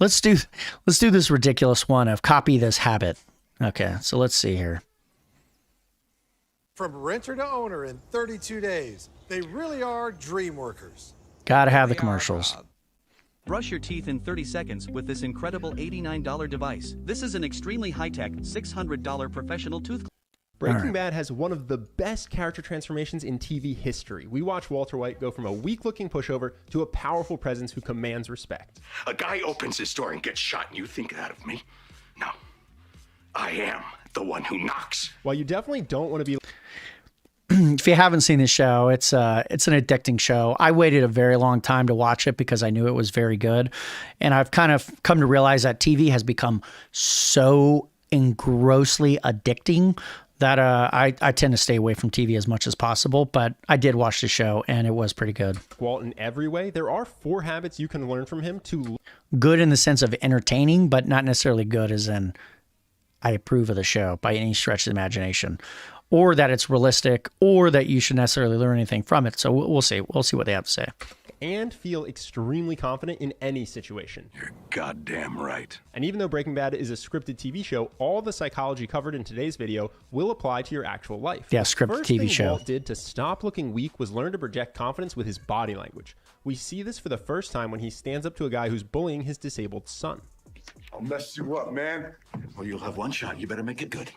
let's do this ridiculous one of copy this habit. Okay, so let's see here. From renter to owner in 32 days. They really are dream workers. Gotta have the commercials. Brush your teeth in 30 seconds with this incredible $89 device. This is an extremely high-tech, $600 professional tooth. Breaking Bad has one of the best character transformations in TV history. We watch Walter White go from a weak-looking pushover to a powerful presence who commands respect. A guy opens his door and gets shot, and you think that of me? No. I am the one who knocks. While you definitely don't want to be... If you haven't seen this show, it's an addicting show. I waited a very long time to watch it because I knew it was very good. And I've kind of come to realize that TV has become so engrossingly addicting that I tend to stay away from TV as much as possible. But I did watch the show, and it was pretty good. Walt in every way. There are 4 habits you can learn from him to... Good in the sense of entertaining, but not necessarily good as in I approve of the show by any stretch of the imagination. Or that it's realistic, or that you should necessarily learn anything from it. So we'll see. We'll see what they have to say. And feel extremely confident in any situation. You're goddamn right. And even though Breaking Bad is a scripted TV show, all the psychology covered in today's video will apply to your actual life. Yeah, scripted TV show. Walt did to stop looking weak was learn to project confidence with his body language. We see this for the first time when he stands up to a guy who's bullying his disabled son. I'll mess you up, man. Well, you'll have one shot. You better make it good.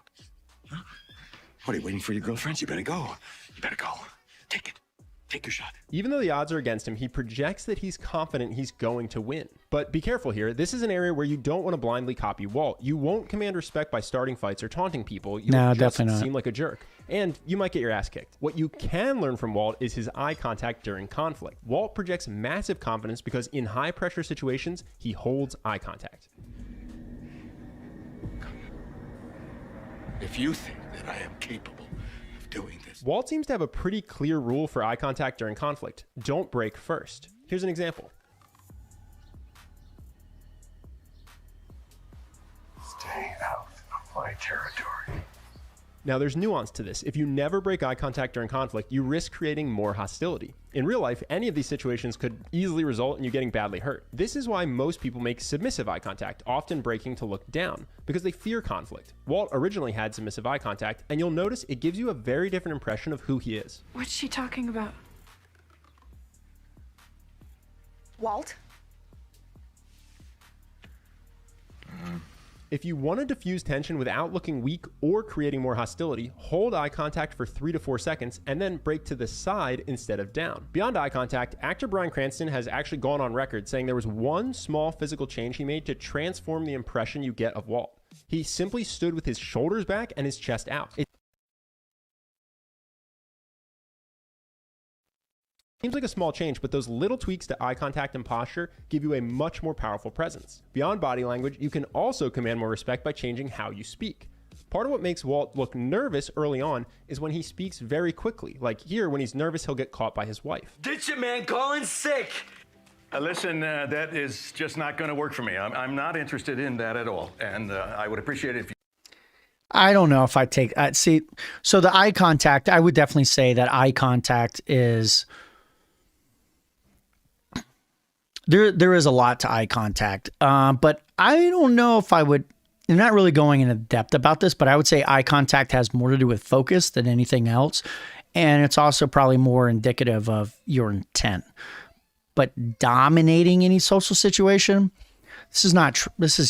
Huh? What are you waiting for your girlfriends? You better go. You better go. Take it. Take your shot. Even though the odds are against him, he projects that he's confident he's going to win. But be careful here. This is an area where you don't want to blindly copy Walt. You won't command respect by starting fights or taunting people. You'll just seem like a jerk. And you might get your ass kicked. What you can learn from Walt is his eye contact during conflict. Walt projects massive confidence because in high pressure situations, he holds eye contact. If you think that I am capable of doing this. Walt seems to have a pretty clear rule for eye contact during conflict. Don't break first. Here's an example. Stay out of my territory. Now, there's nuance to this. If you never break eye contact during conflict, you risk creating more hostility. In real life, any of these situations could easily result in you getting badly hurt. This is why most people make submissive eye contact, often breaking to look down, because they fear conflict. Walt originally had submissive eye contact, and you'll notice it gives you a very different impression of who he is. What's she talking about? Walt? If you want to diffuse tension without looking weak or creating more hostility, hold eye contact for 3 to 4 seconds and then break to the side instead of down. Beyond eye contact, actor Bryan Cranston has actually gone on record saying there was one small physical change he made to transform the impression you get of Walt. He simply stood with his shoulders back and his chest out. It seems like a small change, but those little tweaks to eye contact and posture give you a much more powerful presence. Beyond body language, you can also command more respect by changing how you speak. Part of what makes Walt look nervous early on is when he speaks very quickly. Like here, when he's nervous, he'll get caught by his wife. Ditch it, man. Calling sick. Listen, that is just not going to work for me. I'm not interested in that at all. And I would appreciate it if you... I don't know if I take... see, so the eye contact, I would definitely say that eye contact is... There is a lot to eye contact, but I don't know if I would, I'm not really going into depth about this, but I would say eye contact has more to do with focus than anything else. And it's also probably more indicative of your intent. But dominating any social situation, this is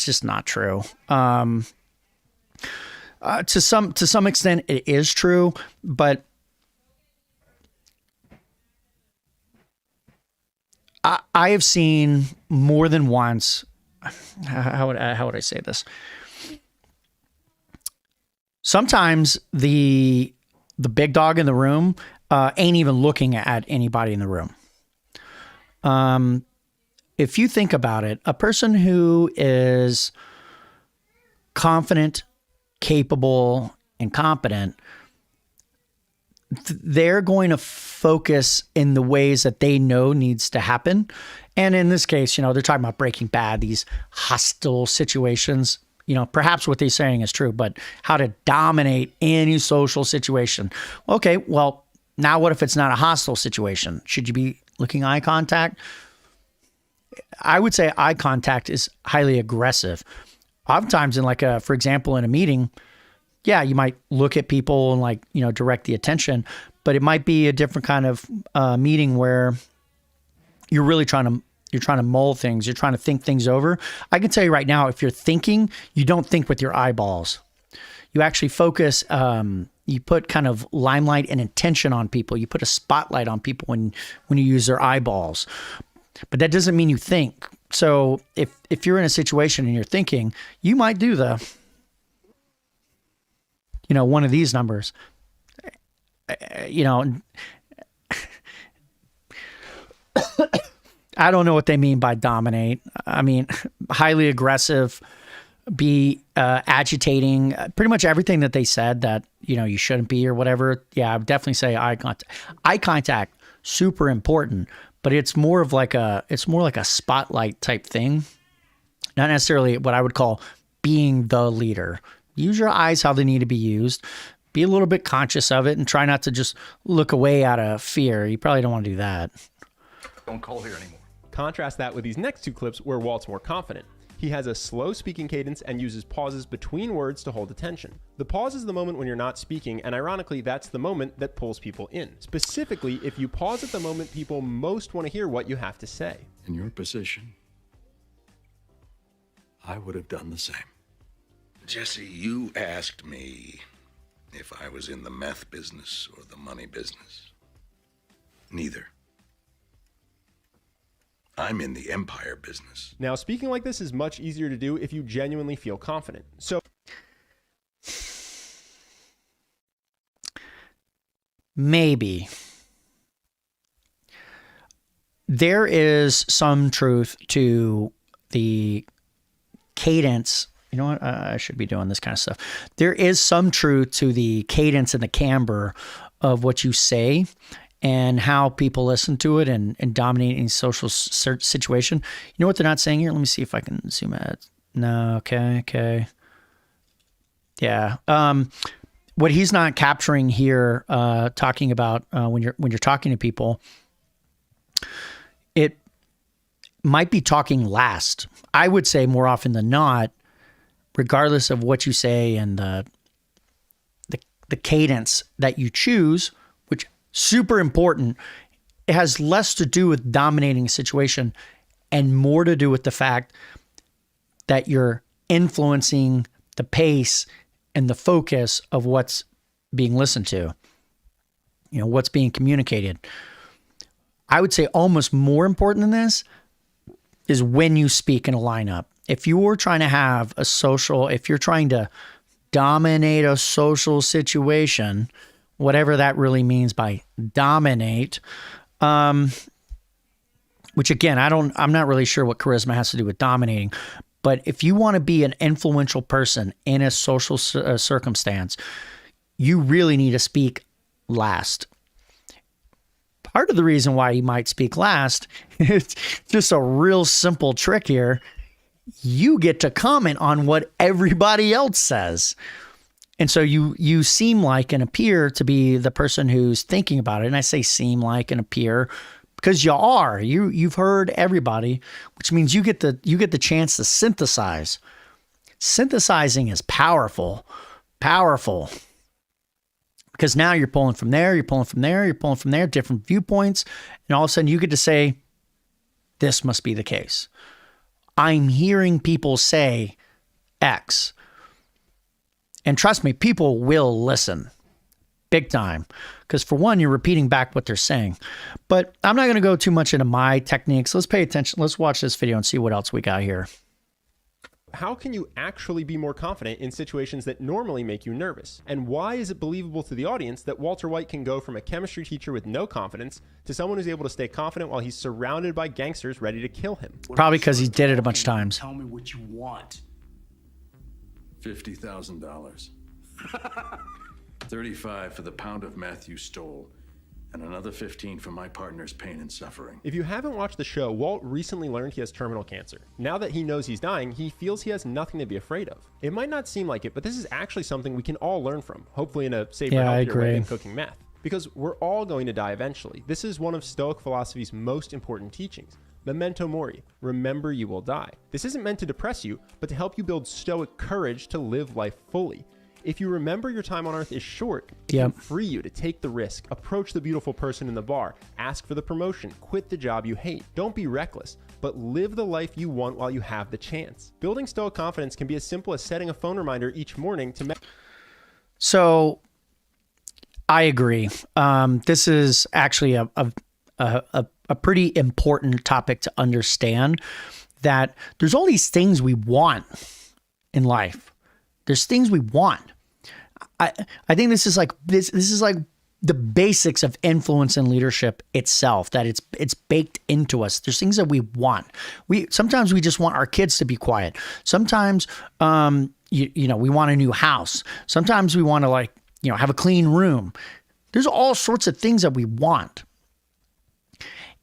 just not true. To some extent it is true, but I have seen more than once. How would I say this? Sometimes the big dog in the room ain't even looking at anybody in the room. If you think about it, a person who is confident, capable, and competent, they're going to focus in the ways that they know needs to happen. And in this case, they're talking about Breaking Bad, these hostile situations. Perhaps what they're saying is true, but how to dominate any social situation. Okay, well, now what if it's not a hostile situation? Should you be looking eye contact? I would say eye contact is highly aggressive. Oftentimes in like for example, in a meeting, yeah, you might look at people and like, direct the attention, but it might be a different kind of meeting where you're really trying to mull things. You're trying to think things over. I can tell you right now, if you're thinking, you don't think with your eyeballs. You actually focus, you put kind of limelight and intention on people. You put a spotlight on people when you use their eyeballs. But that doesn't mean you think. So if you're in a situation and you're thinking, you might do one of these numbers. I don't know what they mean by dominate. I mean, highly aggressive, be agitating, pretty much everything that they said that, you shouldn't be or whatever. Yeah, I would definitely say eye contact. Eye contact, super important, but it's more like a spotlight type thing. Not necessarily what I would call being the leader. Use your eyes how they need to be used. Be a little bit conscious of it and try not to just look away out of fear. You probably don't want to do that. Don't call here anymore. Contrast that with these next two clips where Walt's more confident. He has a slow speaking cadence and uses pauses between words to hold attention. The pause is the moment when you're not speaking, and ironically, that's the moment that pulls people in. Specifically, if you pause at the moment people most want to hear what you have to say. In your position, I would have done the same. Jesse, you asked me if I was in the meth business or the money business. Neither. I'm in the empire business. Now, speaking like this is much easier to do if you genuinely feel confident. So, maybe there is some truth to the cadence. You know what? I should be doing this kind of stuff. There is some truth to the cadence and the camber of what you say and how people listen to it and dominate any social situation. You know what they're not saying here? Let me see if I can zoom out. No, okay. Yeah. What he's not capturing here, talking about when you're talking to people, it might be talking last. I would say more often than not, regardless of what you say and the cadence that you choose, which super important, it has less to do with dominating a situation and more to do with the fact that you're influencing the pace and the focus of what's being listened to, what's being communicated. I would say almost more important than this is when you speak in a lineup. If you're trying to dominate a social situation, whatever that really means by dominate, which again, I'm not really sure what charisma has to do with dominating, but if you want to be an influential person in a social circumstance, you really need to speak last. Part of the reason why you might speak last, it's just a real simple trick here. You get to comment on what everybody else says. And so you seem like and appear to be the person who's thinking about it. And I say seem like and appear because you are. You've heard everybody, which means you get the chance to synthesize. Synthesizing is powerful. Because now you're pulling from there, you're pulling from there, you're pulling from there, different viewpoints, and all of a sudden you get to say, this must be the case. I'm hearing people say X. And trust me, people will listen big time. Because for one, you're repeating back what they're saying. But I'm not going to go too much into my techniques. Let's pay attention. Let's watch this video and see what else we got here. How can you actually be more confident in situations that normally make you nervous? And why is it believable to the audience that Walter White can go from a chemistry teacher with no confidence to someone who's able to stay confident while he's surrounded by gangsters ready to kill him? Probably because he did it a bunch of times. Tell me what you want. $50,000. 35 for the pound of meth you stole. And another 15 for my partner's pain and suffering. If you haven't watched the show, Walt recently learned he has terminal cancer. Now that he knows he's dying, he feels he has nothing to be afraid of. It might not seem like it, but this is actually something we can all learn from, hopefully in a safer, healthier way than cooking meth. Because we're all going to die eventually. This is one of Stoic philosophy's most important teachings. Memento mori, remember you will die. This isn't meant to depress you, but to help you build stoic courage to live life fully. If you remember your time on earth is short, it can free you to take the risk, approach the beautiful person in the bar, ask for the promotion, quit the job you hate. Don't be reckless, but live the life you want while you have the chance. Building stoic confidence can be as simple as setting a phone reminder each morning to... So I agree. This is actually a pretty important topic to understand, that there's all these things we want in life. There's things we want. I think this is like the basics of influence and leadership itself, that it's baked into us. There's things that we want. Sometimes we just want our kids to be quiet. Sometimes you know, we want a new house. Sometimes we want to have a clean room. There's all sorts of things that we want.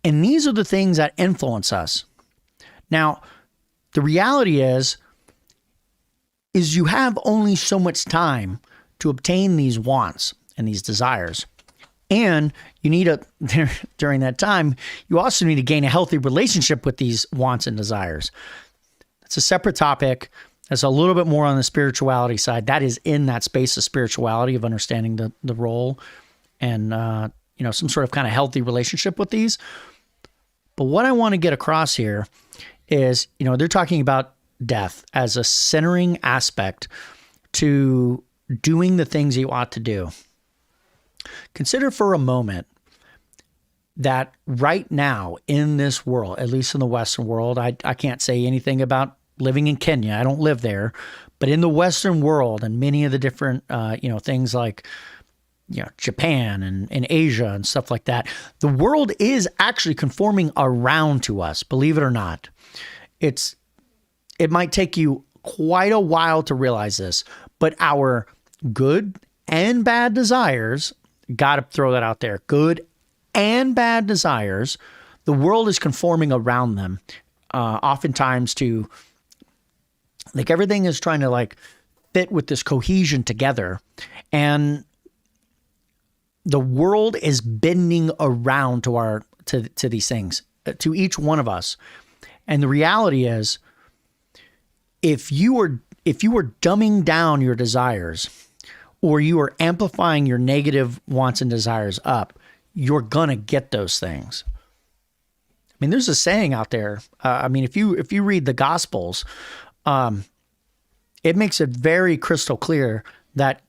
And these are the things that influence us. Now, the reality is you have only so much time to obtain these wants and these desires. And you need during that time, you also need to gain a healthy relationship with these wants and desires. It's a separate topic. That's a little bit more on the spirituality side. That is in that space of spirituality, of understanding the role and, some sort of kind of healthy relationship with these. But what I want to get across here is, they're talking about death as a centering aspect to doing the things you ought to do. Consider for a moment that right now in this world, at least in the Western world, I can't say anything about living in Kenya. I don't live there. But in the Western world and many of the different, things like, Japan and Asia and stuff like that, the world is actually conforming around to us, believe it or not. It might take you quite a while to realize this, but our good and bad desires, got to throw that out there, good and bad desires, the world is conforming around them, oftentimes to, everything is trying to fit with this cohesion together. And the world is bending around to these things, to each one of us. And the reality is, if you are dumbing down your desires, or you are amplifying your negative wants and desires up, you're gonna get those things. I mean, there's a saying out there. If you read the Gospels, it makes it very crystal clear that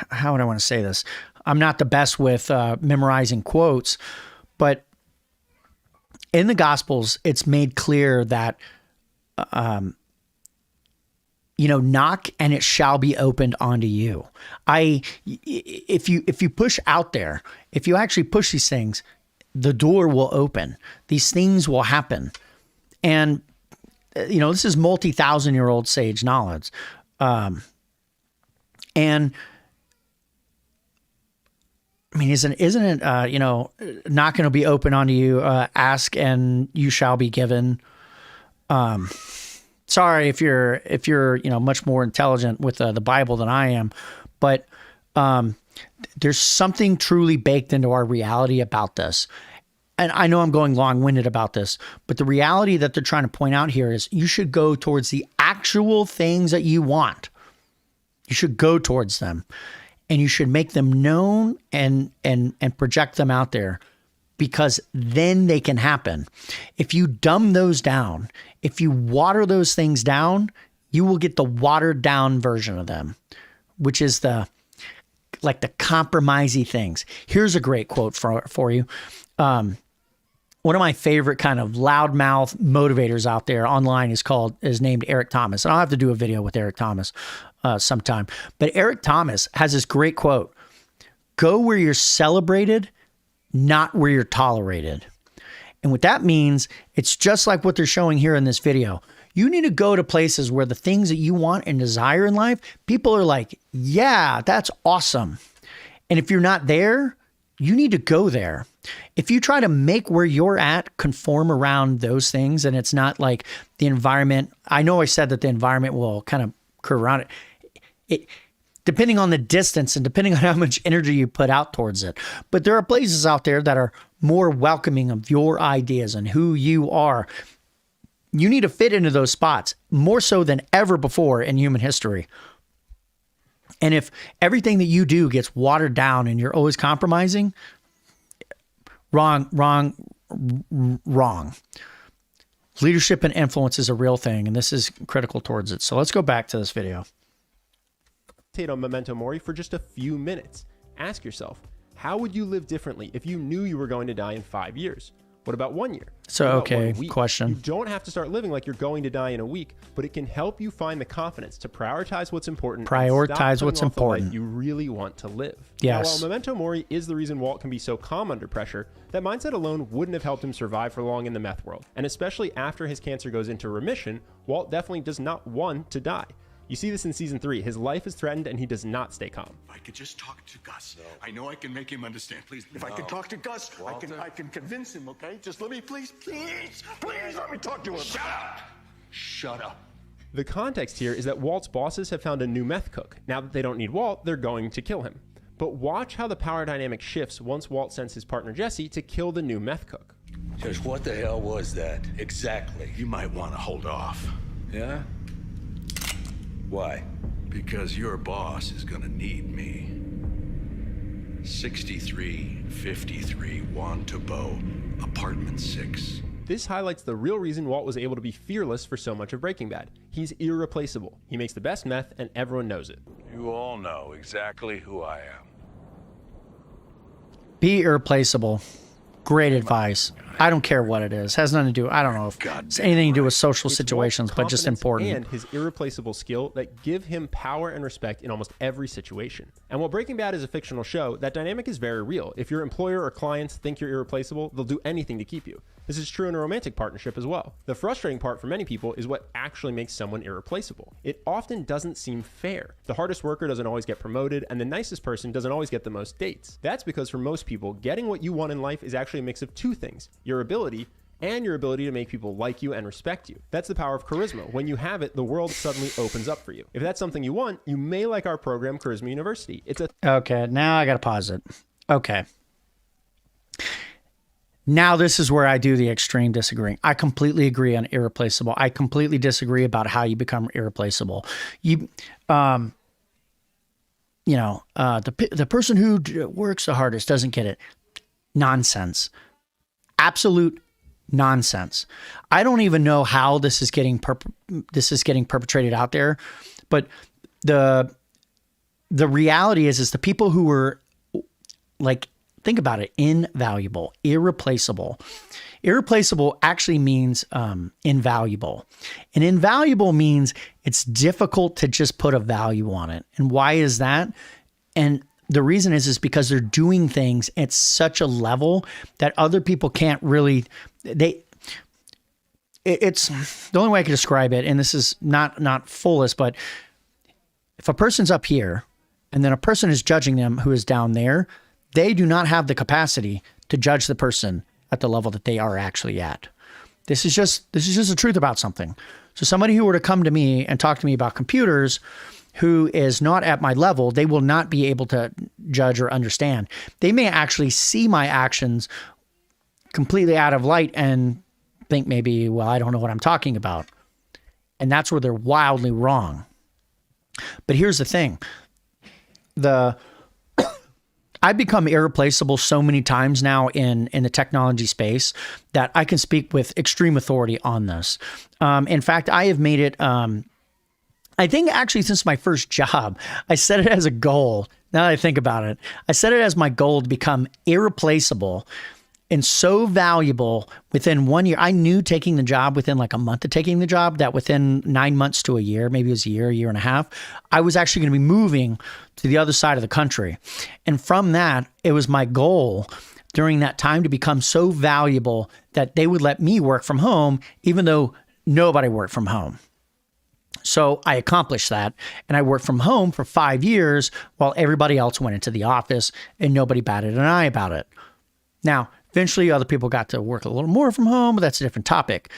how would I want to say this? I'm not the best with memorizing quotes, but in the Gospels, it's made clear that, knock and it shall be opened unto you. If you push out there, if you actually push these things, the door will open. These things will happen. And, this is multi-thousand-year-old sage knowledge. And isn't it, not going to be open unto you, ask and you shall be given. Sorry if you're much more intelligent with the Bible than I am, but there's something truly baked into our reality about this. And I know I'm going long-winded about this, but the reality that they're trying to point out here is you should go towards the actual things that you want. You should go towards them. And you should make them known and project them out there, because then they can happen. If you dumb those down, if you water those things down, you will get the watered down version of them, which is the compromisey things. Here's a great quote for you. One of my favorite kind of loudmouth motivators out there online is named Eric Thomas. And I'll have to do a video with Eric Thomas sometime. But Eric Thomas has this great quote: go where you're celebrated, not where you're tolerated. And what that means, it's just like what they're showing here in this video. You need to go to places where the things that you want and desire in life, people are like, yeah, that's awesome. And if you're not there, you need to go there. If you try to make where you're at conform around those things, and it's not like the environment, I know I said that the environment will kind of curve around it. depending on the distance and depending on how much energy you put out towards it. But there are places out there that are more welcoming of your ideas and who you are. You need to fit into those spots more so than ever before in human history. And if everything that you do gets watered down and you're always compromising, wrong. Leadership and influence is a real thing, and this is critical towards it. So let's go back to this video. Meditate on memento mori for just a few minutes. Ask yourself, how would you live differently if you knew you were going to die in 5 years? What about 1 year? So, okay, question. You don't have to start living like you're going to die in a week, but it can help you find the confidence to prioritize what's important. Prioritize what's important. You really want to live. Yes. Now, while memento mori is the reason Walt can be so calm under pressure, that mindset alone wouldn't have helped him survive for long in the meth world. And especially after his cancer goes into remission, Walt definitely does not want to die. You see this in season 3. His life is threatened and he does not stay calm. If I could just talk to Gus, I know I can make him understand. Please, if I could talk to Gus, I can convince him, okay? Just let me, please let me talk to him. Shut up! Shut up. The context here is that Walt's bosses have found a new meth cook. Now that they don't need Walt, they're going to kill him. But watch how the power dynamic shifts once Walt sends his partner Jesse to kill the new meth cook. Just what the hell was that? Exactly. You might want to hold off. Yeah? Why? Because your boss is gonna need me. 6353 Juan Tabo, apartment 6. This highlights the real reason Walt was able to be fearless for so much of Breaking Bad. He's irreplaceable. He makes the best meth and everyone knows it. You all know exactly who I am. Be irreplaceable. Great advice. I don't care what it is. Has nothing to do. I don't know if it's anything to do with social situations, but just important. And his irreplaceable skill that give him power and respect in almost every situation. And while Breaking Bad is a fictional show, that dynamic is very real. If your employer or clients think you're irreplaceable, they'll do anything to keep you. This is true in a romantic partnership as well. The frustrating part for many people is what actually makes someone irreplaceable. It often doesn't seem fair. The hardest worker doesn't always get promoted, and the nicest person doesn't always get the most dates. That's because for most people, getting what you want in life is actually a mix of two things: your ability and your ability to make people like you and respect you. That's the power of charisma. When you have it, the world suddenly opens up for you. If that's something you want, you may like our program, Charisma University. Okay, now I gotta pause it. Okay. Now this is where I do the extreme disagreeing. I completely agree on irreplaceable. I completely disagree about how you become irreplaceable. The person who works the hardest doesn't get it. Nonsense. Absolute nonsense. I don't even know how this is getting perpetrated out there, but the reality is the people who were like, think about it, invaluable, irreplaceable. Irreplaceable actually means invaluable. And invaluable means it's difficult to just put a value on it. And why is that? And the reason is because they're doing things at such a level that other people can't really, it's the only way I can describe it. And this is not fullest, but if a person's up here and then a person is judging them who is down there, they do not have the capacity to judge the person at the level that they are actually at. This is just the truth about something. So somebody who were to come to me and talk to me about computers who is not at my level, they will not be able to judge or understand. They may actually see my actions completely out of light and think maybe, well, I don't know what I'm talking about. And that's where they're wildly wrong. But here's the thing. I've become irreplaceable so many times now in the technology space that I can speak with extreme authority on this. In fact, I have made it, I think actually since my first job, I set it as a goal. Now that I think about it, I set it as my goal to become irreplaceable and so valuable within 1 year. I knew taking the job within like a month of taking the job, that within 9 months to a year, maybe it was a year and a half, I was actually going to be moving to the other side of the country. And from that, it was my goal during that time to become so valuable that they would let me work from home, even though nobody worked from home. So I accomplished that, and I worked from home for 5 years while everybody else went into the office and nobody batted an eye about it. Now, eventually other people got to work a little more from home, but that's a different topic.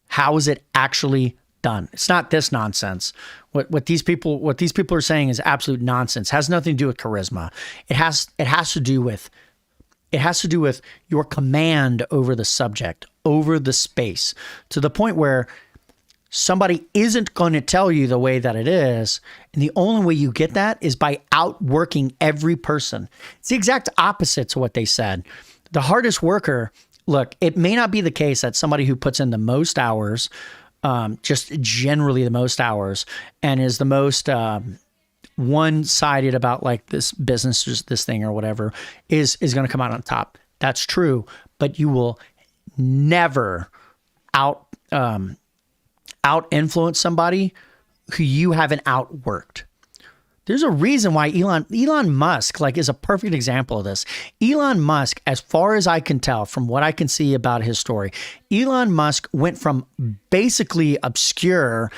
How is it actually done? done. It's not this nonsense. What these people are saying is absolute nonsense. It has nothing to do with charisma. It has to do with your command over the subject, over the space, to the point where somebody isn't going to tell you the way that it is. And the only way you get that is by outworking every person. It's the exact opposite to what they said. The hardest worker, look, it may not be the case that somebody who puts in the most hours, just generally the most hours, and is the most one-sided about like this business, just this thing or whatever, is going to come out on top. That's true, but you will never out-influence somebody who you haven't outworked. There's a reason why Elon Musk like is a perfect example of this. Elon Musk, as far as I can tell from what I can see about his story, Elon Musk went from basically obscure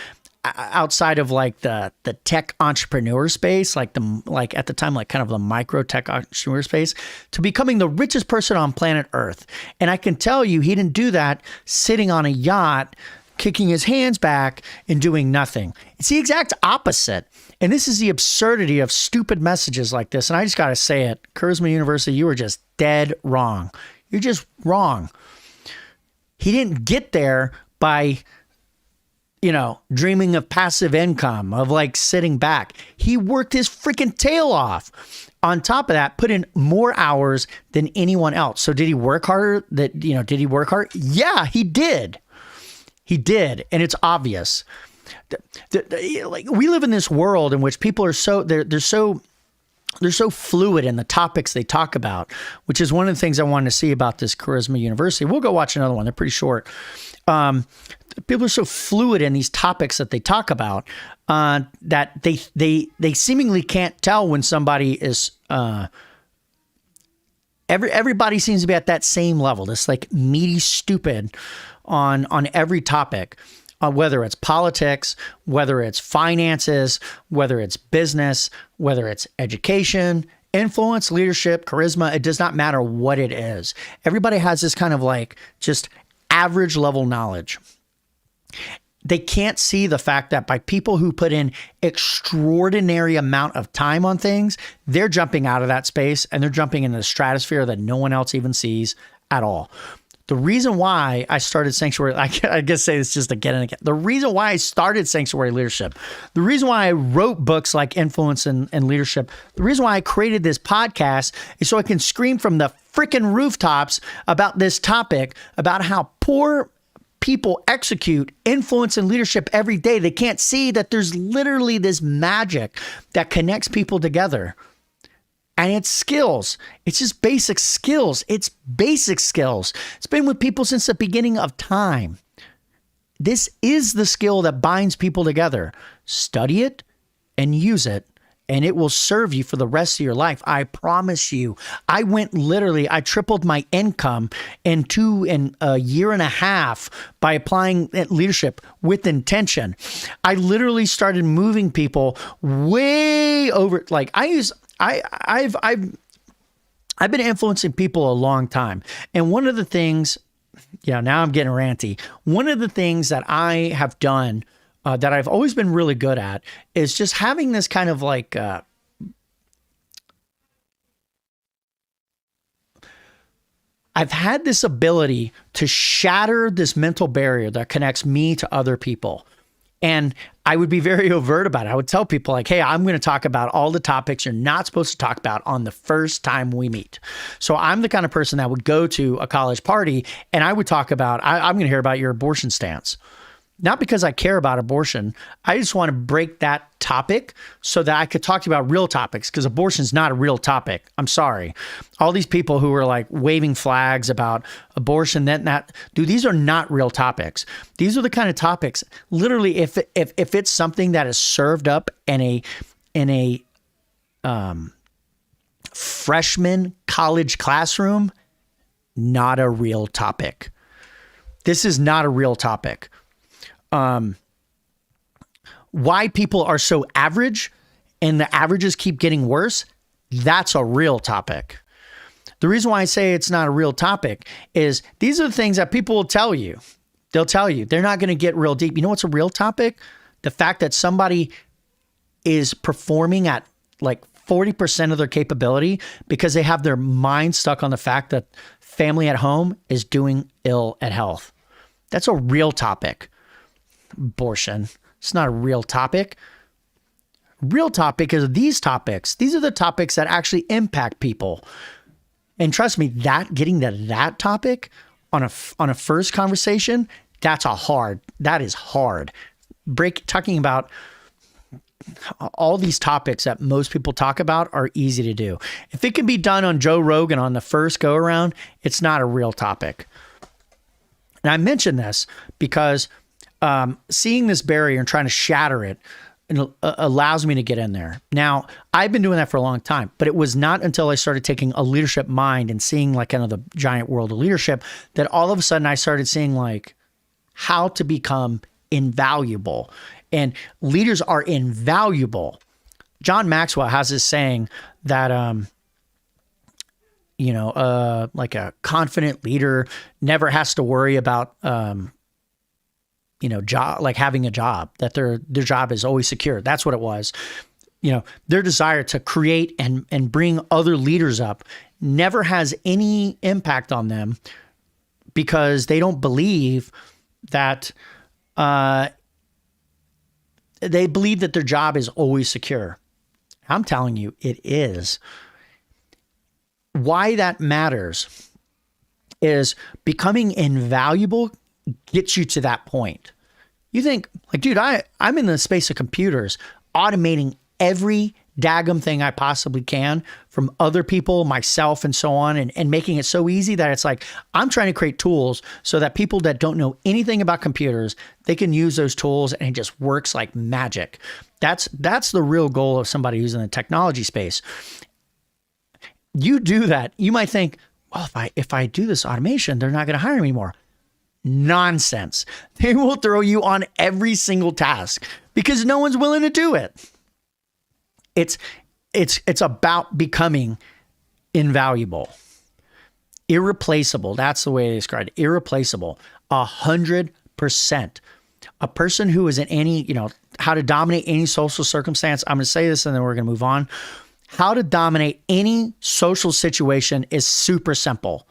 outside of like the tech entrepreneur space, like at the time, like kind of the micro tech entrepreneur space, to becoming the richest person on planet Earth. And I can tell you, he didn't do that sitting on a yacht, kicking his hands back and doing nothing. It's the exact opposite. And this is the absurdity of stupid messages like this. And I just got to say it. Charisma University, you were just dead wrong. You're just wrong. He didn't get there by, dreaming of passive income, of like sitting back. He worked his freaking tail off. On top of that, put in more hours than anyone else. So did he work harder? Did he work hard? Yeah, he did. He did, and it's obvious. Like we live in this world in which people are they're so fluid in the topics they talk about, which is one of the things I wanted to see about this Charisma University. We'll go watch another one. They're pretty short. People are so fluid in these topics that they talk about that they seemingly can't tell when somebody is. Everybody seems to be at that same level. This like meaty stupid on every topic, whether it's politics, whether it's finances, whether it's business, whether it's education, influence, leadership, charisma. It does not matter what it is. Everybody has this kind of like just average level knowledge. They can't see the fact that by people who put in extraordinary amount of time on things, they're jumping out of that space and they're jumping into the stratosphere that no one else even sees at all. The reason why I started Sanctuary, I guess say this just again and again. The reason why I started Sanctuary Leadership, the reason why I wrote books like Influence and Leadership, the reason why I created this podcast is so I can scream from the freaking rooftops about this topic, about how poor people execute influence and leadership every day. They can't see that there's literally this magic that connects people together. And it's skills. It's just basic skills. It's basic skills. It's been with people since the beginning of time. This is the skill that binds people together. Study it and use it, and it will serve you for the rest of your life. I promise you. I tripled my income in a year and a half by applying leadership with intention. I literally started moving people way over. Like I've been influencing people a long time. And one of the things, now I'm getting ranty. One of the things that I have done that I've always been really good at is just having this kind of like, I've had this ability to shatter this mental barrier that connects me to other people. And I would be very overt about it. I would tell people like, hey, I'm going to talk about all the topics you're not supposed to talk about on the first time we meet. So I'm the kind of person that would go to a college party and I would talk about, I'm going to hear about your abortion stance. Not because I care about abortion. I just want to break that topic so that I could talk to you about real topics, because abortion is not a real topic. I'm sorry. All these people who are like waving flags about abortion, dude, these are not real topics. These are the kind of topics, literally, if it's something that is served up in a freshman college classroom, not a real topic. This is not a real topic. Why people are so average and the averages keep getting worse, that's a real topic. The reason why I say it's not a real topic is these are the things that people will tell you. They'll tell you. They're not going to get real deep. You know what's a real topic? The fact that somebody is performing at like 40% of their capability because they have their mind stuck on the fact that family at home is doing ill at health. That's a real topic. Abortion. It's not a real topic. Real topic is these topics. These are the topics that actually impact people. And trust me, that getting to that topic on a first conversation, that is hard. Talking about all these topics that most people talk about are easy to do. If it can be done on Joe Rogan on the first go around, it's not a real topic. And I mention this because seeing this barrier and trying to shatter it allows me to get in there. Now, I've been doing that for a long time, but it was not until I started taking a leadership mind and seeing like kind of the giant world of leadership that all of a sudden I started seeing like how to become invaluable. And leaders are invaluable. John Maxwell has this saying that, like a confident leader never has to worry about, job, like having a job, that their job is always secure. That's what it was. Their desire to create and bring other leaders up never has any impact on them because they don't believe that, they believe that their job is always secure. I'm telling you, it is. Why that matters is becoming invaluable gets you to that point. You think, like, dude, I'm in the space of computers, automating every daggum thing I possibly can from other people, myself, and so on, and making it so easy that it's like, I'm trying to create tools so that people that don't know anything about computers, they can use those tools and it just works like magic. That's the real goal of somebody who's in the technology space. You do that, you might think, well, if I do this automation, they're not going to hire me anymore. Nonsense. They will throw you on every single task because no one's willing to do it. It's about becoming invaluable, irreplaceable. That's the way they describe it. Irreplaceable. 100%. A person who is in any, how to dominate any social circumstance. I'm going to say this and then we're going to move on. How to dominate any social situation is super simple.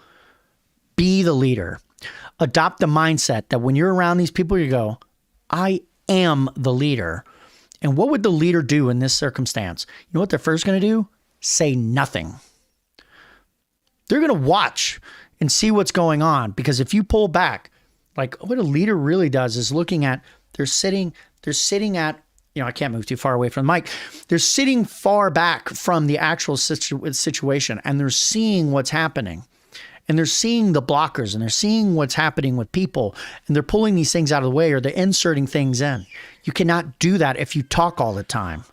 Be the leader. Adopt the mindset that when you're around these people, you go, I am the leader. And what would the leader do in this circumstance? You know what they're first going to do? Say nothing. They're going to watch and see what's going on. Because if you pull back, like what a leader really does is looking at, they're sitting at, I can't move too far away from the mic. They're sitting far back from the actual situation and they're seeing what's happening. And they're seeing the blockers and they're seeing what's happening with people and they're pulling these things out of the way or they're inserting things in. You cannot do that if you talk all the time.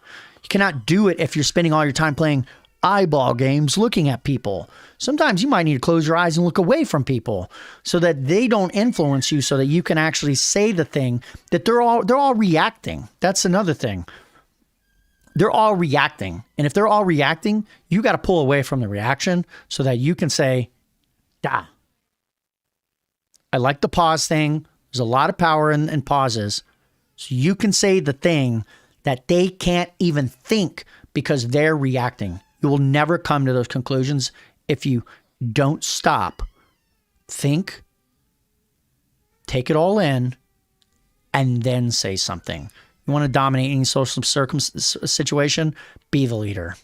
You cannot do it if you're spending all your time playing eyeball games looking at people. Sometimes you might need to close your eyes and look away from people so that they don't influence you so that you can actually say the thing that they're all reacting. That's another thing. They're all reacting. And if they're all reacting, you got to pull away from the reaction so that you can say, I like the pause thing. There's a lot of power in pauses. So you can say the thing that they can't even think because they're reacting. You will never come to those conclusions if you don't stop, think, take it all in, and then say something. You want to dominate any social situation? Be the leader.